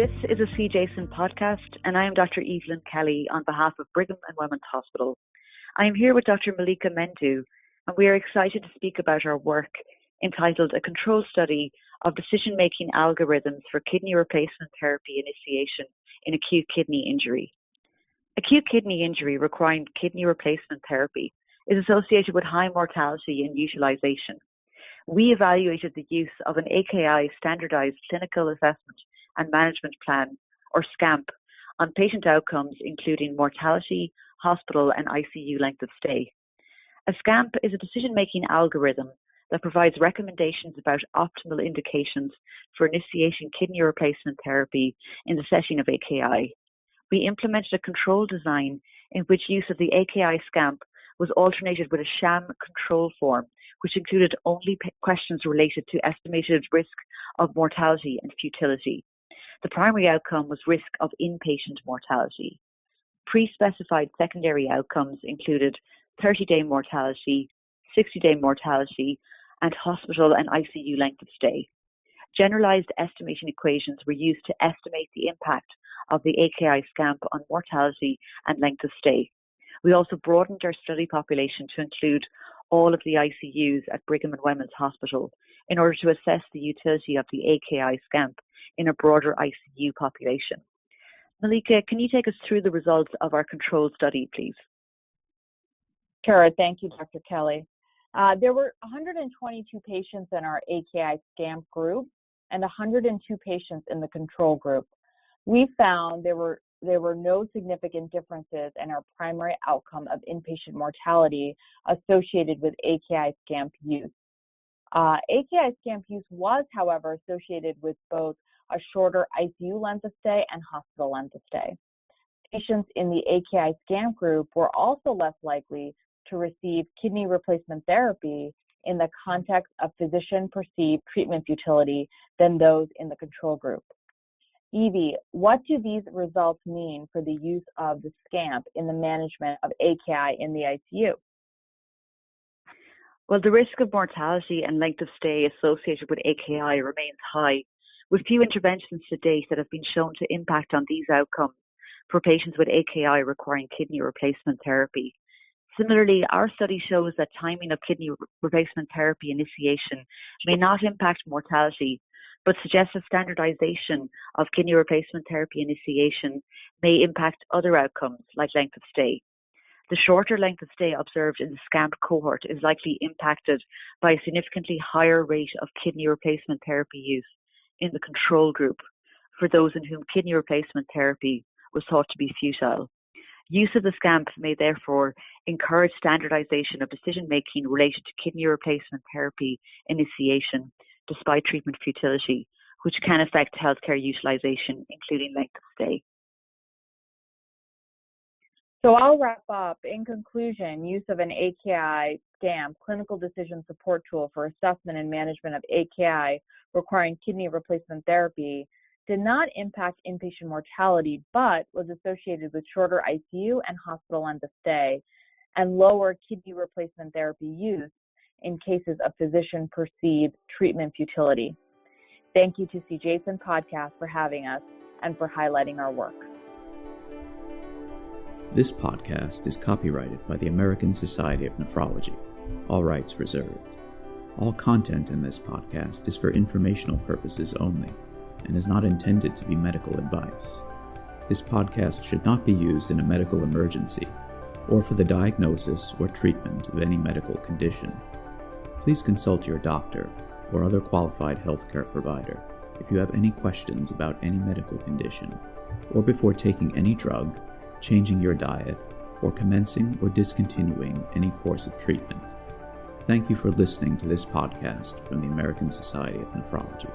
This is a CJASN podcast, and I am Dr. Yvelynne Kelly on behalf of Brigham and Women's Hospital. I am here with Dr. Mallika Mendu, and we are excited to speak about our work entitled A Control Study of Decision-Making Algorithms for Kidney Replacement Therapy Initiation in Acute Kidney Injury. Acute kidney injury requiring kidney replacement therapy is associated with high mortality and utilization. We evaluated the use of an AKI standardized clinical assessment and management plan, or SCAMP, on patient outcomes including mortality, hospital and ICU length of stay. A SCAMP is a decision-making algorithm that provides recommendations about optimal indications for initiating kidney replacement therapy in the setting of AKI. We implemented a control design in which use of the AKI SCAMP was alternated with a sham control form, which included only questions related to estimated risk of mortality and futility. The primary outcome was risk of inpatient mortality. Pre-specified secondary outcomes included 30-day mortality, 60-day mortality, and hospital and ICU length of stay. Generalized estimation equations were used to estimate the impact of the AKI SCAMP on mortality and length of stay. We also broadened our study population to include all of the ICUs at Brigham and Women's Hospital in order to assess the utility of the AKI SCAMP in a broader ICU population. Mallika, can you take us through the results of our control study, please? Sure. Thank you, Dr. Kelly. There were 122 patients in our AKI SCAMP group and 102 patients in the control group. We found there were no significant differences in our primary outcome of inpatient mortality associated with AKI SCAMP use. AKI SCAMP use was, however, associated with both a shorter ICU length of stay and hospital length of stay. Patients in the AKI SCAMP group were also less likely to receive kidney replacement therapy in the context of physician-perceived treatment futility than those in the control group. Evie, what do these results mean for the use of the SCAMP in the management of AKI in the ICU? Well, the risk of mortality and length of stay associated with AKI remains high, with few interventions to date that have been shown to impact on these outcomes for patients with AKI requiring kidney replacement therapy. Similarly, our study shows that timing of kidney replacement therapy initiation may not impact mortality, but suggests that standardization of kidney replacement therapy initiation may impact other outcomes like length of stay. The shorter length of stay observed in the SCAMP cohort is likely impacted by a significantly higher rate of kidney replacement therapy use in the control group for those in whom kidney replacement therapy was thought to be futile. Use of the SCAMP may therefore encourage standardization of decision-making related to kidney replacement therapy initiation despite treatment futility, which can affect healthcare utilization, including length of stay. So I'll wrap up. In conclusion, use of an AKI SCAMP clinical decision support tool for assessment and management of AKI requiring kidney replacement therapy did not impact inpatient mortality, but was associated with shorter ICU and hospital length of stay and lower kidney replacement therapy use in cases of physician-perceived treatment futility. Thank you to CJASN Podcast for having us and for highlighting our work. This podcast is copyrighted by the American Society of Nephrology, all rights reserved. All content in this podcast is for informational purposes only and is not intended to be medical advice. This podcast should not be used in a medical emergency or for the diagnosis or treatment of any medical condition. Please consult your doctor or other qualified healthcare provider if you have any questions about any medical condition or before taking any drug, changing your diet, or commencing or discontinuing any course of treatment. Thank you for listening to this podcast from the American Society of Nephrology.